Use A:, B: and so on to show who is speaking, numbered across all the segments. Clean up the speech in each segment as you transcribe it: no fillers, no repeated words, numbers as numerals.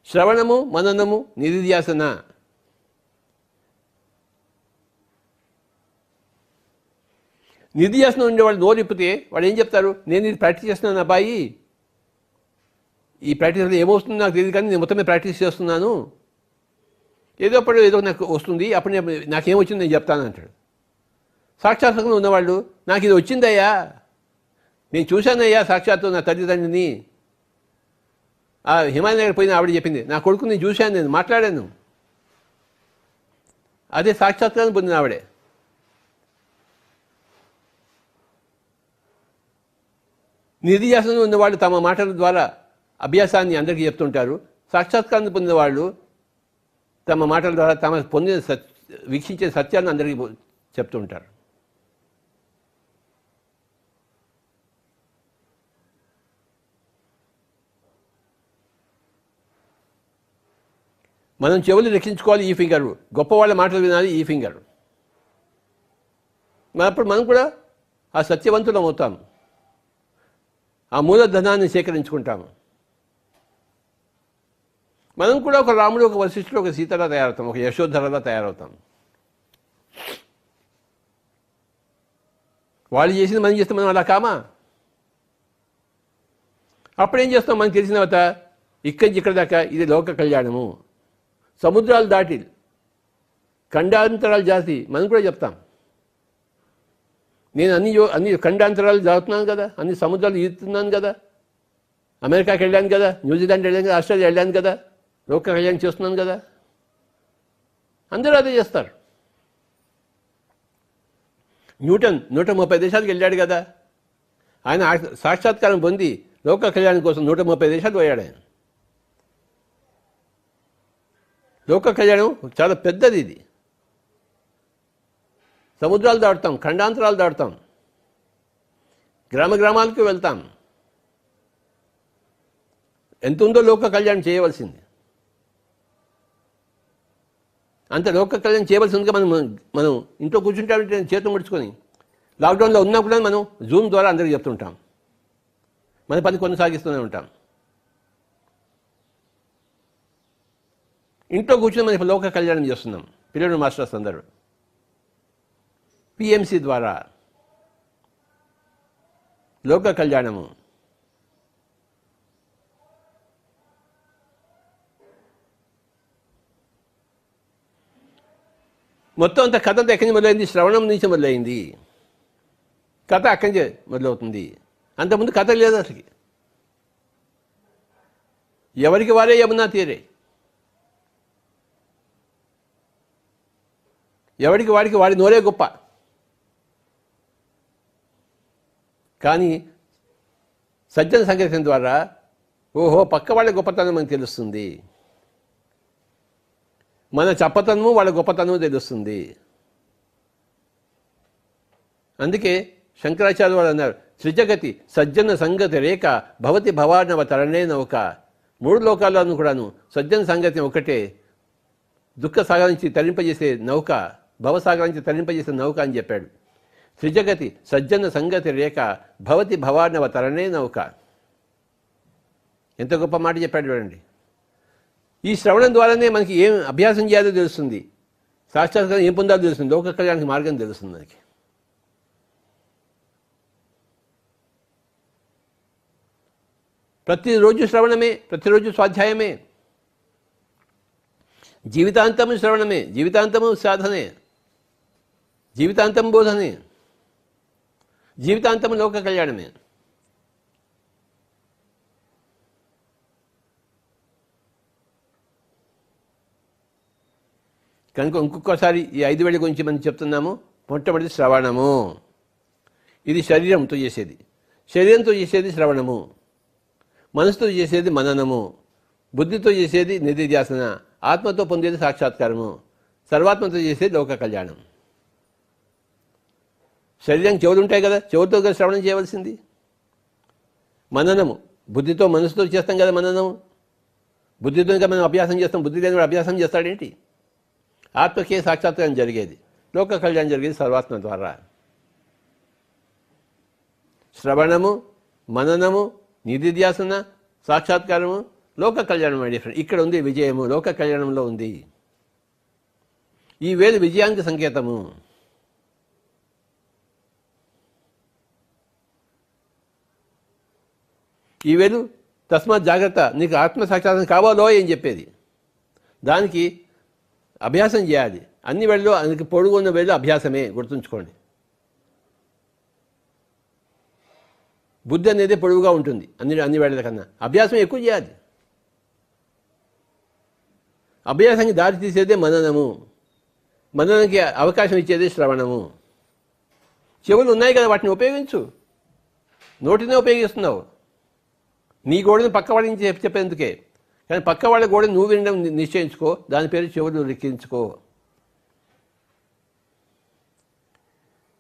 A: శ్రవణము, మననము, నిధిధ్యాసన. నిధిధ్యాసనం ఉండేవాళ్ళు నోరిప్పితే వాడు ఏం చెప్తారు? నేను ఇది ప్రాక్టీస్ చేస్తున్నాను అబ్బాయి, ఈ ప్రాక్టీస్ వల్ల ఏమవుతుందో నాకు తెలియదు కానీ నేను మొత్తం ప్రాక్టీస్ చేస్తున్నాను, ఏదో నాకు వస్తుంది, అప్పుడు నాకేమొచ్చింది నేను చెప్తాను అంటాడు. సాక్షాత్కారం ఉన్నవాళ్ళు నాకు ఇది వచ్చిందయ్యా, నేను చూశానయ్యా సాక్షాత్తు నా తల్లిదండ్రిని, ఆ హిమాలయ దగ్గర పోయిన ఆవిడ చెప్పింది, నా కొడుకుని చూశాను, నేను మాట్లాడాను, అదే సాక్షాత్కారం పొందిన ఆవిడే. నిధిధ్యాసనం ఉన్నవాళ్ళు తమ మాటల ద్వారా అభ్యాసాన్ని అందరికీ చెప్తుంటారు. సాక్షాత్కారాన్ని పొందిన వాళ్ళు తమ మాటల ద్వారా తమ పొందిన వీక్షించే సత్యాలను అందరికీ చెప్తుంటారు. మనం చెవులు రక్షించుకోవాలి ఈ ఫింగర్, గొప్పవాళ్ళ మాటలు వినాలి ఈ ఫింగర్. అప్పుడు మనం కూడా ఆ సత్యవంతులం అవుతాం, ఆ మూలధనాన్ని సేకరించుకుంటాము. మనం కూడా ఒక రాముడు, ఒక వశిష్ఠుడు, ఒక సీతలా తయారవుతాం, ఒక యశోధరలా తయారవుతాం. వాళ్ళు చేసింది మనం చేస్తాం, మనం అలా కామా? అప్పుడేం చేస్తాం? మనకు తెలిసిన తర్వాత ఇక్కడి నుంచి ఇక్కడ దాకా ఇది లోక కళ్యాణము, సముద్రాలు దాటి ఖండాంతరాలు జాతి మనం కూడా చెప్తాం. నేను అన్ని ఖండాంతరాలు దాటుతున్నాను కదా, అన్ని సముద్రాలు ఈదుతున్నాను కదా, అమెరికాకి వెళ్ళాను కదా, న్యూజిలాండ్ వెళ్ళాను కదా, ఆస్ట్రేలియా వెళ్ళాను కదా, లోక కళ్యాణం చేస్తున్నాను కదా. అందరూ అదే చేస్తారు. న్యూటన్ 130 దేశాలకు వెళ్ళాడు కదా, ఆయన సాక్షాత్కారం పొంది లోక కళ్యాణం కోసం 130 దేశాలు పోయాడు ఆయన. లోక కళ్యాణం చాలా పెద్దది. ఇది సముద్రాలు దాటుతాం, ఖండాంతరాలు దాటుతాం, గ్రామాలకు వెళ్తాం. ఎంత ఉందో లోక కళ్యాణం చేయవలసింది, అంత లోక కళ్యాణం చేయవలసిందిగా మనం ఇంట్లో కూర్చుంటామంటే చేతులు ముడుచుకొని లాక్డౌన్లో ఉన్నా కూడా మనం జూమ్ ద్వారా అందరికీ చెప్తుంటాం, మన పని కొనసాగిస్తూనే ఉంటాం. ఇంట్లో కూర్చొని మనం ఇప్పుడు లోక కళ్యాణం చేస్తున్నాం. పిల్లలు మాస్టర్స్ అందరూ పిఎంసి ద్వారా లోక కళ్యాణము. మొత్తం అంత కథ ఎక్కడి నుంచి మొదలైంది? శ్రవణం నుంచి మొదలైంది. కథ అక్కడి నుంచి మొదలవుతుంది. అంతకుముందు కథ లేదు అసలు. ఎవరికి వారే యమునా తీరే, ఎవరికి వాడికి వాడి నోరే గొప్ప. కానీ సజ్జన సంకీర్తన ద్వారా ఓహో పక్క వాళ్ళ గొప్పతనం మనకు తెలుస్తుంది, మన చప్పతనము వాళ్ళ గొప్పతనము తెలుస్తుంది. అందుకే శంకరాచార్య వారు అన్నారు, సృజగతి సజ్జన సంగతి రేఖ భవతి భవానవ తరణే నౌక. 3 లోకాలను కూడాను సజ్జన సంగతి ఒకటే, దుఃఖ సాగర్ నుంచి తరింపజేసే నౌక, భవసాగర్ నుంచి తరింపజేసే నౌక అని చెప్పాడు. సృజగతి సజ్జన సంగతి రేఖ భవతి భవానవ తరణే నౌక. ఎంత గొప్ప మాట చెప్పాడు చూడండి. ఈ శ్రవణం ద్వారానే మనకి ఏం అభ్యాసం చేయాలో తెలుస్తుంది, సాక్షాత్కారం ఏం పొందాలో తెలుస్తుంది, లోక కళ్యాణానికి మార్గం తెలుస్తుంది మనకి. ప్రతిరోజు శ్రవణమే, ప్రతిరోజు స్వాధ్యాయమే, జీవితాంతము శ్రవణమే, జీవితాంతము సాధనే, జీవితాంతం బోధనే, జీవితాంతము లోక కళ్యాణమే. కనుక ఇంకొకసారి ఈ 5 వేళ గురించి మనం చెప్తున్నాము. మొట్టమొదటి శ్రవణము, ఇది శరీరంతో చేసేది. శరీరంతో చేసేది శ్రవణము, మనసుతో చేసేది మననము, బుద్ధితో చేసేది నిధిధ్యాసన, ఆత్మతో పొందేది సాక్షాత్కారము, సర్వాత్మతో చేసేది లోక కళ్యాణం. శరీరానికి చెవులు ఉంటాయి కదా, చెవులతో కదా శ్రవణం చేయవలసింది. మననము బుద్ధితో మనసుతో చేస్తాం కదా మననము, బుద్ధితో ఇంకా మనం అభ్యాసం చేస్తాం. బుద్ధి లేని వాడు అభ్యాసం చేస్తాడేంటి? ఆత్మకే సాక్షాత్కారం జరిగేది, లోక కళ్యాణం జరిగేది సర్వాత్మ ద్వారా. శ్రవణము, మననము, నిధిధ్యాసన, సాక్షాత్కారము, లోక కళ్యాణం మై డియర్ ఫ్రెండ్. ఇక్కడ ఉంది విజయము, లోక కళ్యాణంలో ఉంది. ఈ వేలు విజయానికి సంకేతము. ఈ వేలు తస్మాత్ జాగ్రత్త, నీకు ఆత్మసాక్షాత్కారం కావాలో ఏం చెప్పేది. దానికి అభ్యాసం చేయాలి. అన్ని వేళ్ళు అందుకు పొడుగున్న వేళ్ళు అభ్యాసమే, గుర్తుంచుకోండి. బుద్ధి అనేది పొడుగుగా ఉంటుంది అన్ని వేళ్ళ కన్నా. అభ్యాసం ఎక్కువ చేయాలి. అభ్యాసానికి దారి తీసేదే మననము. మననానికి అవకాశం ఇచ్చేదే శ్రవణము. చెవులు ఉన్నాయి కదా, వాటిని ఉపయోగించు. నోటినే ఉపయోగిస్తున్నావు. నీ గోడని పక్క వాడిని చెప్పేందుకే. కానీ పక్క వాళ్ళ గోడని నువ్వు వినడం నిశ్చయించుకో. దాని పేరు చెవులు లెక్కించుకో.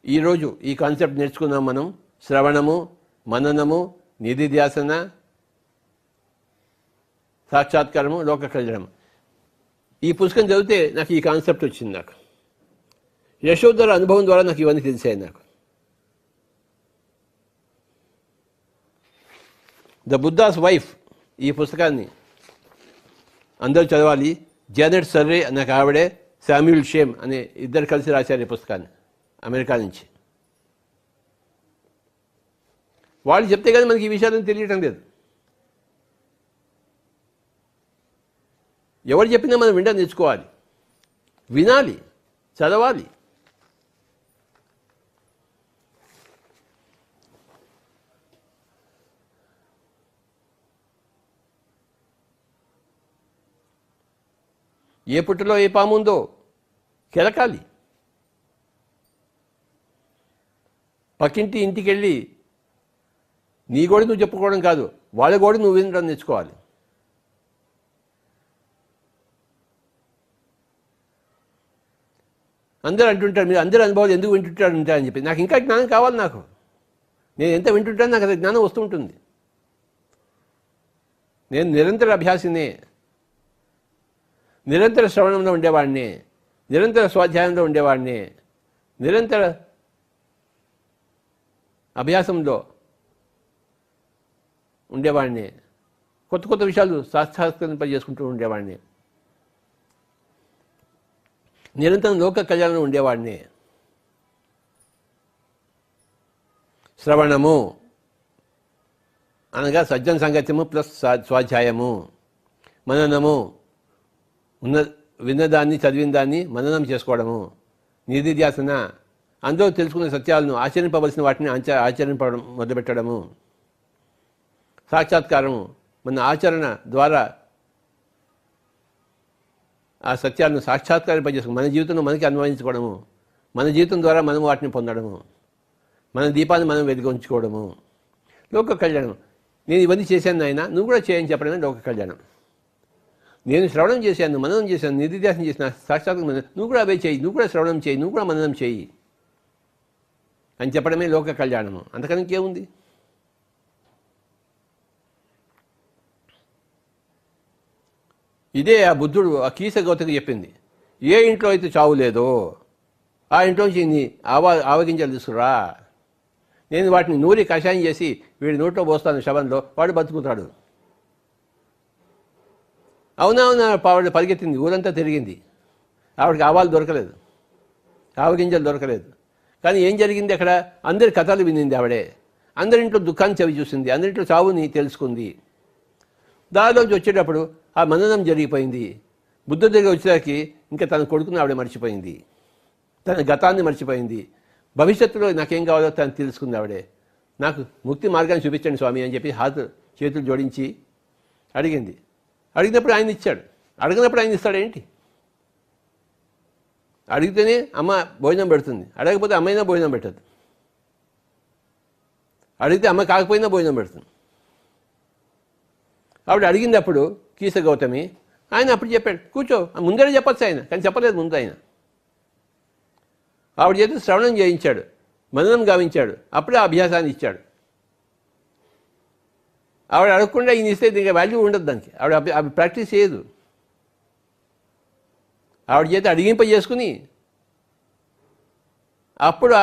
A: ఈరోజు ఈ కాన్సెప్ట్ నేర్చుకున్నాం మనం. శ్రవణము, మననము, నిధిధ్యాసన, సాక్షాత్కారము, లోక కళ్యాణం. ఈ పుస్తకం చదివితే నాకు ఈ కాన్సెప్ట్ వచ్చింది. నాకు యశోధర అనుభవం ద్వారా నాకు ఇవన్నీ తెలిసాయి. నాకు ద బుద్ధాస్ వైఫ్ ఈ పుస్తకాన్ని అందరూ చదవాలి. జానెట్ సర్రే నాకు ఆవిడే, శామ్యూల్ షేమ్ అనే ఇద్దరు కలిసి రాశారు ఈ పుస్తకాన్ని అమెరికా నుంచి. వాళ్ళు చెప్తే కానీ మనకి ఈ విషయాలను తెలియటం లేదు. ఎవరు చెప్పినా మనం వినడం నేర్చుకోవాలి, వినాలి, చదవాలి. ఏ పుట్టలో ఏ పాము ఉందో కెలకాలి. పక్కింటి ఇంటికి వెళ్ళి నీ గోడ నువ్వు చెప్పుకోవడం కాదు, వాళ్ళ గోడ నువ్వు వినడం నేర్చుకోవాలి. అందరూ అంటుంటారు, మీరు అందరూ అనుభవాలు ఎందుకు వింటుంటారు అని చెప్పి. నాకు ఇంకా జ్ఞానం కావాలి. నేను ఎంత వింటుంటాను నాకు అది జ్ఞానం వస్తుంటుంది. నేను నిరంతర అభ్యాసినే, నిరంతర శ్రవణంలో ఉండేవాడిని, నిరంతర స్వాధ్యాయంలో ఉండేవాడిని, నిరంతర అభ్యాసంలో ఉండేవాడిని, కొత్త కొత్త విషయాలు సాక్షాత్కరింపజేసుకుంటూ ఉండేవాడిని, నిరంతరం లోక కళ్యాణంలో ఉండేవాడిని. శ్రవణము అనగా సజ్జన సంగత్యము ప్లస్ స్వాధ్యాయము, మననము విన్నదాన్ని చదివిన దాన్ని మననం చేసుకోవడము, నిధిధ్యాసన అందరూ తెలుసుకున్న సత్యాలను ఆచరింపవలసిన వాటిని ఆచరింపడం మొదలుపెట్టడము, సాక్షాత్కారము మన ఆచరణ ద్వారా ఆ సత్యాలను సాక్షాత్కారింపజేసుకుని మన జీవితంలో మనకి అన్వయించుకోవడము, మన జీవితం ద్వారా మనం వాటిని పొందడము, మన దీపాన్ని మనం వెలిగించుకోవడము, లోక కళ్యాణం. నేను ఇవన్నీ చేశాను నాయన, నువ్వు కూడా చేయని చెప్పడమే లోక కళ్యాణం. నేను శ్రవణం చేశాను, మననం చేశాను, నిధిధ్యాసనం చేసిన, సాక్షాత్కారం నువ్వు కూడా అవే చేయి, నువ్వు కూడా శ్రవణం చేయి, నువ్వు కూడా మననం చేయి అని చెప్పడమే లోక కళ్యాణము. అంతకని ఇంకేముంది? ఇదే ఆ బుద్ధుడు ఆ కీస గౌతకి చెప్పింది. ఏ ఇంట్లో అయితే చావు లేదో ఆ ఇంట్లోంచి నీ ఆవగింజలు తీసుకురా, నేను వాటిని నూరి కషాయం చేసి వీడి నోట్లో పోస్తాను శవంలో, వాడు బతుకుతాడు. అవునా ఆవిడ పరిగెత్తింది, ఊరంతా తిరిగింది. ఆవిడకి ఆవాలు దొరకలేదు, ఆవగింజలు దొరకలేదు. కానీ ఏం జరిగింది అక్కడ? అందరి కథలు వినింది ఆవిడే, అందరింట్లో దుఃఖాన్ని చవి చూసింది, అందరింట్లో చావుని తెలుసుకుంది. దారిలోంచి వచ్చేటప్పుడు ఆ మననం జరిగిపోయింది. బుద్ధ దగ్గర వచ్చేసరికి ఇంకా తన కొడుకుని ఆవిడ మర్చిపోయింది, తన గతాన్ని మర్చిపోయింది. భవిష్యత్తులో నాకేం కావాలో తను తెలుసుకుంది ఆవిడే. నాకు ముక్తి మార్గాన్ని చూపించండి స్వామి అని చెప్పి చేతులు జోడించి అడిగింది. అడిగినప్పుడు ఆయన ఇచ్చాడు, అడిగినప్పుడు ఆయన ఇస్తాడేంటి? అడిగితేనే అమ్మ భోజనం పెడుతుంది, అడగకపోతే అమ్మైనా భోజనం పెట్టదు. అడిగితే అమ్మ కాకపోయినా భోజనం పెడుతుంది. ఆవిడ అడిగింది అప్పుడు కీస గౌతమి, ఆయన అప్పుడు చెప్పాడు కూర్చో, ముందరే చెప్పచ్చు ఆయన, కానీ చెప్పలేదు ముందు ఆయన. ఆవిడ చేత శ్రవణం చేయించాడు, మననం గావించాడు, అప్పుడే అభ్యాసాన్ని ఇచ్చాడు. ఆవిడ అడగకుండా ఈయన ఇస్తే ఇంకా వాల్యూ ఉండదు దానికి. ఆవిడ ప్రాక్టీస్ చేయదు. ఆవిడ చేత అడిగింపజేసుకుని అప్పుడు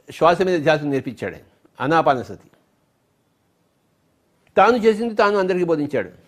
A: శ్వాస మీద ధ్యాస నేర్పించాడు ఆయన, అనాపానసతి. తాను చేసింది తాను అందరికీ బోధించాడు.